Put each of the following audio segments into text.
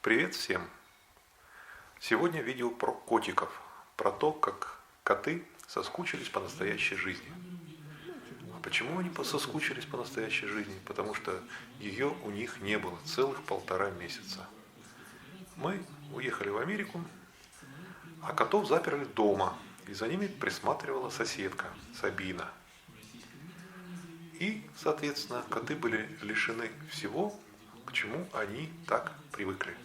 Привет всем! Сегодня видео про котиков, про то, как коты соскучились по настоящей жизни. А почему они соскучились по настоящей жизни? Потому что ее у них не было целых 1,5 месяца. Мы уехали в Америку, а котов заперли дома, и за ними присматривала соседка Сабина. И, соответственно, коты были лишены всего, к чему они так привыкли.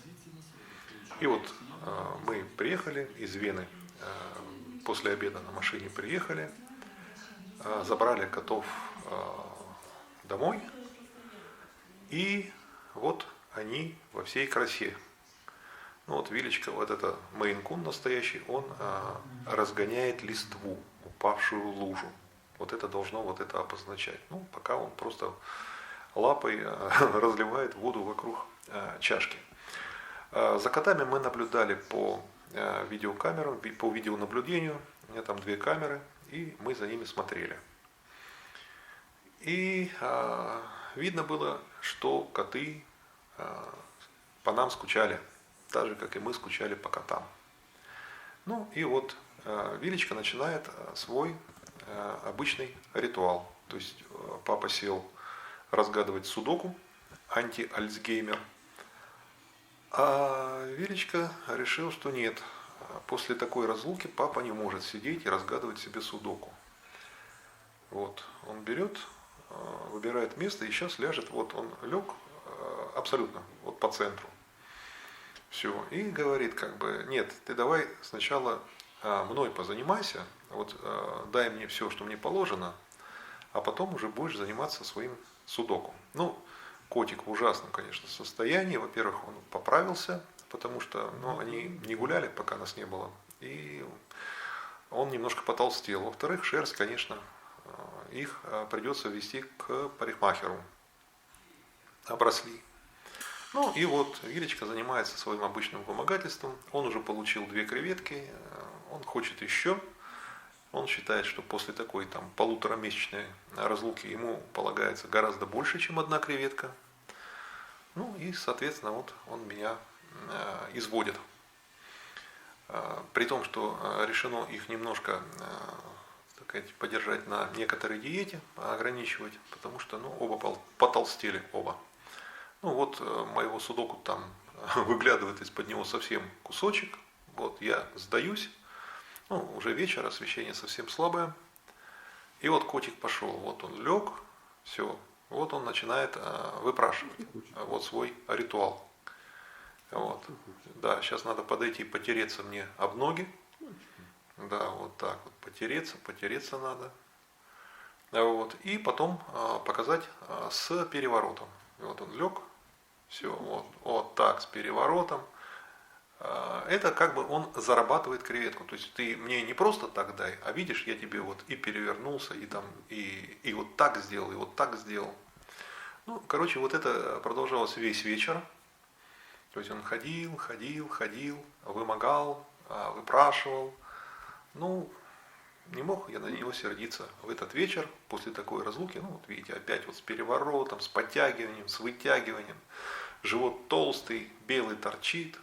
И вот мы приехали из Вены, после обеда на машине приехали, забрали котов домой, и вот они во всей красе. Ну вот Вилечка, вот это мейн-кун настоящий, он разгоняет листву, упавшую в лужу. Вот это должно вот это обозначать. Ну, пока он просто лапой разливает воду вокруг чашки. За котами мы наблюдали по видеокамерам, по видеонаблюдению. У меня там 2 камеры, и мы за ними смотрели. И видно было, что коты по нам скучали, так же, как и мы скучали по котам. Ну и вот Вилечка начинает свой обычный ритуал. То есть папа сел разгадывать судоку, анти-альцгеймер. А Вилечка решил, что нет, после такой разлуки папа не может сидеть и разгадывать себе судоку. Вот, он берет, выбирает место и сейчас ляжет, вот он лег абсолютно, вот по центру. Все, и говорит как бы, нет, ты давай сначала мной позанимайся, вот дай мне все, что мне положено, а потом уже будешь заниматься своим судоку. Ну, котик в ужасном, конечно, состоянии. Во-первых, он поправился, потому что они не гуляли, пока нас не было. И он немножко потолстел. Во-вторых, шерсть, конечно, их придется везти к парикмахеру. Обросли. Ну и вот Вилечка занимается своим обычным вымогательством. Он уже получил 2 креветки, он хочет еще. Он считает, что после такой там 1,5-месячной разлуки ему полагается гораздо больше, чем 1 креветка. Ну и, соответственно, вот он меня изводит. При том, что решено их немножко, так сказать, подержать на некоторой диете, ограничивать, потому что оба потолстели, оба. Ну вот моего судоку там выглядывает из-под него совсем кусочек. Вот я сдаюсь. Ну, уже вечер, освещение совсем слабое. И вот котик пошел, вот он лег, все, вот он начинает выпрашивать вот свой ритуал. Вот. Да, сейчас надо подойти, потереться мне об ноги. Да, вот так вот, потереться надо. Вот. И потом показать с переворотом. Вот он лег, все, вот так, с переворотом. Это как бы он зарабатывает креветку. То есть ты мне не просто так дай, а видишь, я тебе вот и перевернулся, и вот так сделал, и вот так сделал. Ну, короче, вот это продолжалось весь вечер. То есть он ходил, вымогал, выпрашивал. Ну, не мог я на него сердиться в этот вечер, после такой разлуки. Ну, вот видите, опять вот с переворотом, с подтягиванием, с вытягиванием. Живот толстый, белый торчит.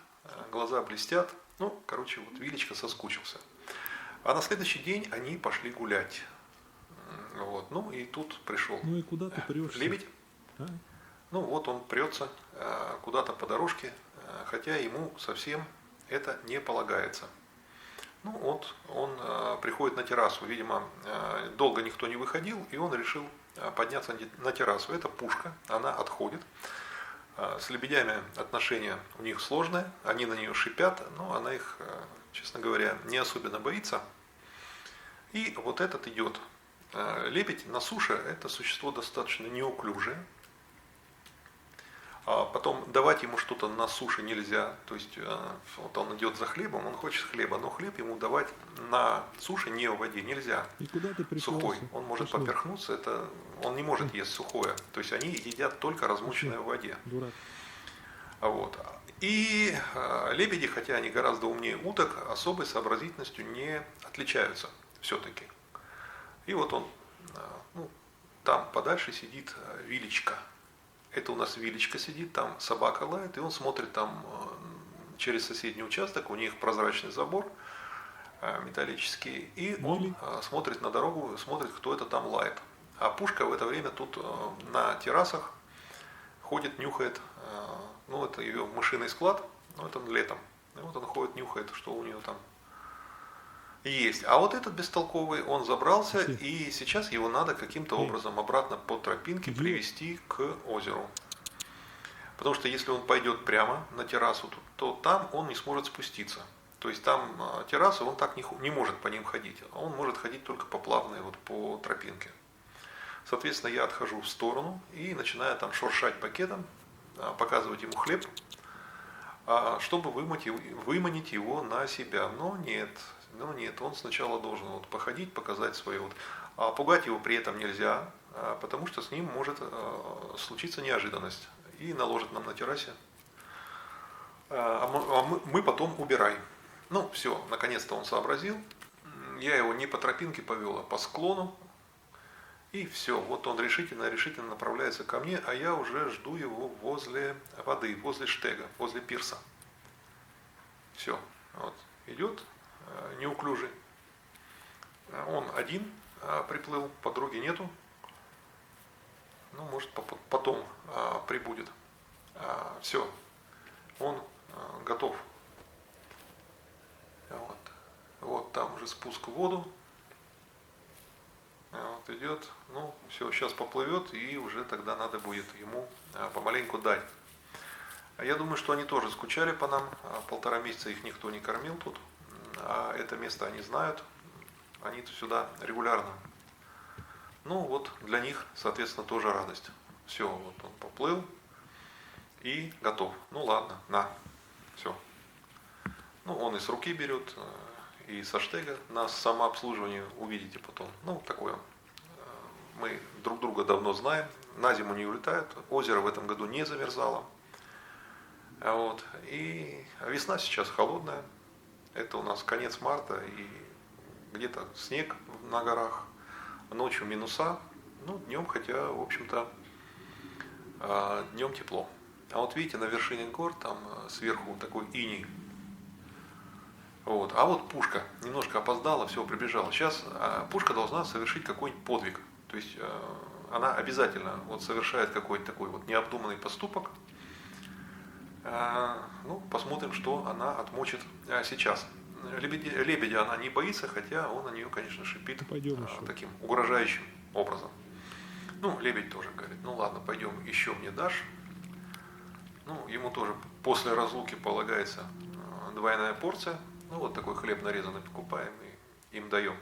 Глаза блестят. Ну, короче, вот Вилечка соскучился. А на следующий день они пошли гулять. Вот. Ну и тут пришел Ну и куда ты прешься? лебедь. А? Ну вот он прется куда-то по дорожке, хотя ему совсем это не полагается. Ну вот он приходит на террасу. Видимо, долго никто не выходил, и он решил подняться на террасу. Это пушка, она отходит. С лебедями отношения у них сложные, они на нее шипят, но она их, честно говоря, не особенно боится. И вот этот идет. Лебедь на суше – это существо достаточно неуклюжее. А потом давать ему что-то на суше нельзя. То есть вот он идет за хлебом, он хочет хлеба, но хлеб ему давать на суше, не в воде, нельзя. И куда ты приплелся? Сухой. Он может поперхнуться, он не может есть сухое. То есть они едят только размоченное в воде. Дурак. Вот. И лебеди, хотя они гораздо умнее уток, особой сообразительностью не отличаются все-таки. И вот он, там подальше сидит Вилечка. это у нас Вилечка сидит, там собака лает, и он смотрит там через соседний участок, у них прозрачный забор металлический, и он смотрит на дорогу, смотрит, кто это там лает. А Пушка в это время тут на террасах ходит, нюхает, ну это ее мышиный склад, ну это летом. И вот он ходит, нюхает, что у нее там есть. А вот этот бестолковый, он забрался, и сейчас его надо каким-то образом обратно по тропинке привести к озеру. Потому что если он пойдет прямо на террасу, то там он не сможет спуститься. То есть там террасы, он так не может по ним ходить. А он может ходить только по плавной, вот по тропинке. Соответственно, я отхожу в сторону и начинаю там шуршать пакетом, показывать ему хлеб, чтобы выманить его на себя. Но нет, он сначала должен вот походить, показать свое. Вот. А пугать его при этом нельзя, потому что с ним может случиться неожиданность. И наложит нам на террасе. Мы потом убираем. Ну, все, наконец-то он сообразил. Я его не по тропинке повел, а по склону. И все, вот он решительно направляется ко мне, а я уже жду его возле воды, возле штега, возле пирса. Все, вот, идет неуклюжий. Он один приплыл, подруги нету. Ну, может, потом прибудет. Все, он готов. Вот там уже спуск в воду. Вот идет, ну все, сейчас поплывет, и уже тогда надо будет ему помаленьку дать. Я думаю, что они тоже скучали по нам, 1,5 месяца их никто не кормил тут, а это место они знают, они сюда регулярно. Ну вот для них, соответственно, тоже радость. Все, вот он поплыл и готов. Ну ладно, на, все. Ну он и с руки берет, и со штега на самообслуживание увидите потом. Ну, такое. Мы друг друга давно знаем. На зиму не улетают. Озеро в этом году не замерзало. Вот. И весна сейчас холодная. Это у нас конец марта. И где-то снег на горах. Ночью минуса. Ну, днем, хотя, в общем-то, днем тепло. А вот видите, на вершине гор, там сверху такой иней. Вот. А вот Пушка немножко опоздала, все, прибежала. Сейчас Пушка должна совершить какой-нибудь подвиг. То есть она обязательно вот совершает какой-то такой вот необдуманный поступок. Ну, посмотрим, что она отмочит сейчас. Лебедя она не боится, хотя он на нее, конечно, шипит таким угрожающим образом. Ну, лебедь тоже говорит, ну ладно, пойдем, еще мне дашь. Ну, ему тоже после разлуки полагается двойная порция. Ну, вот такой хлеб нарезанный покупаем и им даем.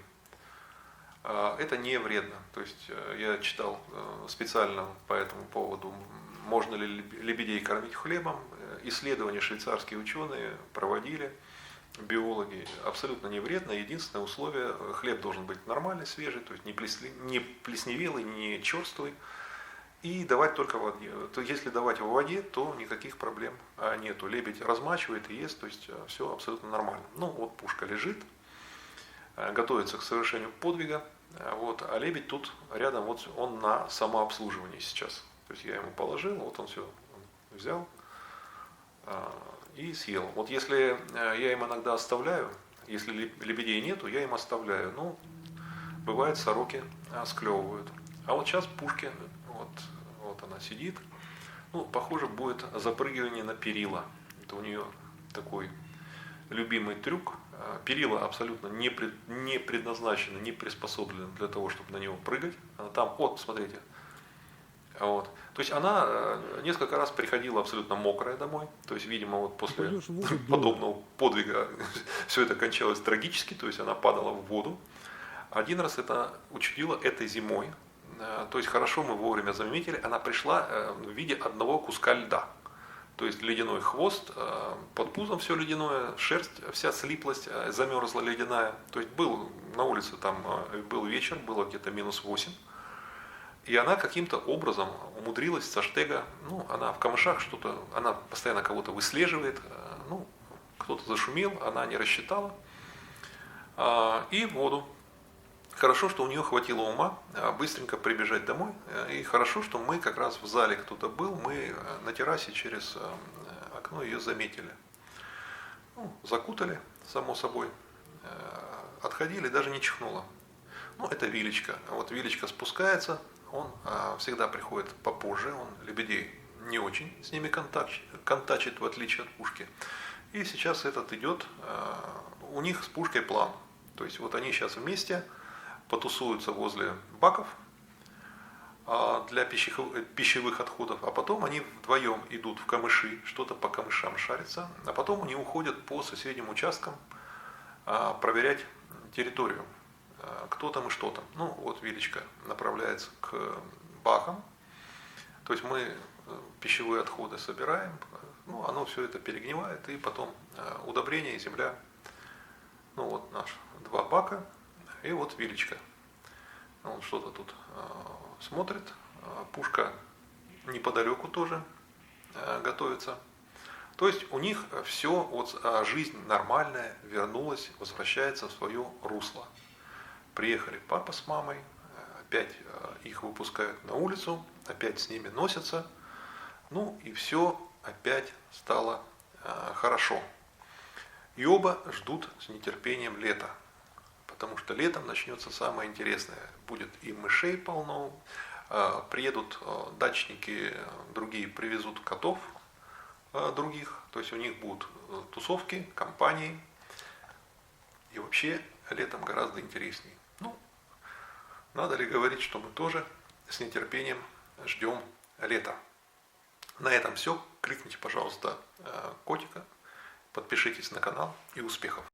Это не вредно. То есть я читал специально по этому поводу, можно ли лебедей кормить хлебом. Исследования швейцарские ученые проводили, биологи. Абсолютно не вредно. Единственное условие, хлеб должен быть нормальный, свежий, то есть не плесневелый, не черствый. И давать только в воде. То если давать в воде, то никаких проблем нету. Лебедь размачивает и ест, то есть все абсолютно нормально. Ну вот Пушка лежит, готовится к совершению подвига, вот, а лебедь тут рядом, вот он на самообслуживании сейчас. То есть я ему положил, вот он все взял и съел. Вот если я им иногда оставляю, если лебедей нету, я им оставляю. Ну, бывает, сороки склевывают. А вот сейчас Пушке, вот она сидит, ну, похоже, будет запрыгивание на перила. Это у нее такой любимый трюк. Перила абсолютно не предназначены, не приспособлены для того, чтобы на него прыгать. Она там, вот, смотрите. Вот. То есть она несколько раз приходила абсолютно мокрая домой. То есть, видимо, вот после подобного подвига все это кончалось трагически. То есть она падала в воду. Один раз это учудило этой зимой. То есть хорошо мы вовремя заметили, она пришла в виде одного куска льда. То есть ледяной хвост, под пузом все ледяное, шерсть вся слиплась, замерзла ледяная. То есть был на улице, там был вечер, было где-то -8. И она каким-то образом умудрилась со штега, ну, она в камышах что-то, она постоянно кого-то выслеживает, ну, кто-то зашумел, она не рассчитала, и в воду. Хорошо, что у нее хватило ума быстренько прибежать домой. И хорошо, что мы как раз в зале кто-то был, мы на террасе через окно ее заметили. Ну, закутали, само собой. Отходили, даже не чихнула. Ну, это Вилечка. Вот Вилечка спускается, он всегда приходит попозже, он лебедей не очень с ними контачит, в отличие от Пушки. И сейчас этот идет, у них с Пушкой план. То есть вот они сейчас вместе потусуются возле баков для пищевых отходов, а потом они вдвоем идут в камыши, что-то по камышам шарятся, а потом они уходят по соседним участкам проверять территорию, кто там и что там. Ну вот Вилечка направляется к бакам, то есть мы пищевые отходы собираем, ну оно все это перегнивает, и потом удобрение, земля. Ну вот наш 2 бака, и вот Вилечка. Он что-то тут смотрит, Пушка неподалеку тоже готовится. То есть у них все, вот жизнь нормальная вернулась, возвращается в свое русло. Приехали папа с мамой, опять их выпускают на улицу, опять с ними носятся. Ну и все опять стало хорошо. И оба ждут с нетерпением лета. Потому что летом начнется самое интересное. Будет и мышей полно, приедут дачники, другие привезут котов других. То есть у них будут тусовки, компании. И вообще летом гораздо интереснее. Ну, надо ли говорить, что мы тоже с нетерпением ждем лета. На этом все. Кликните, пожалуйста, котика, подпишитесь на канал и успехов!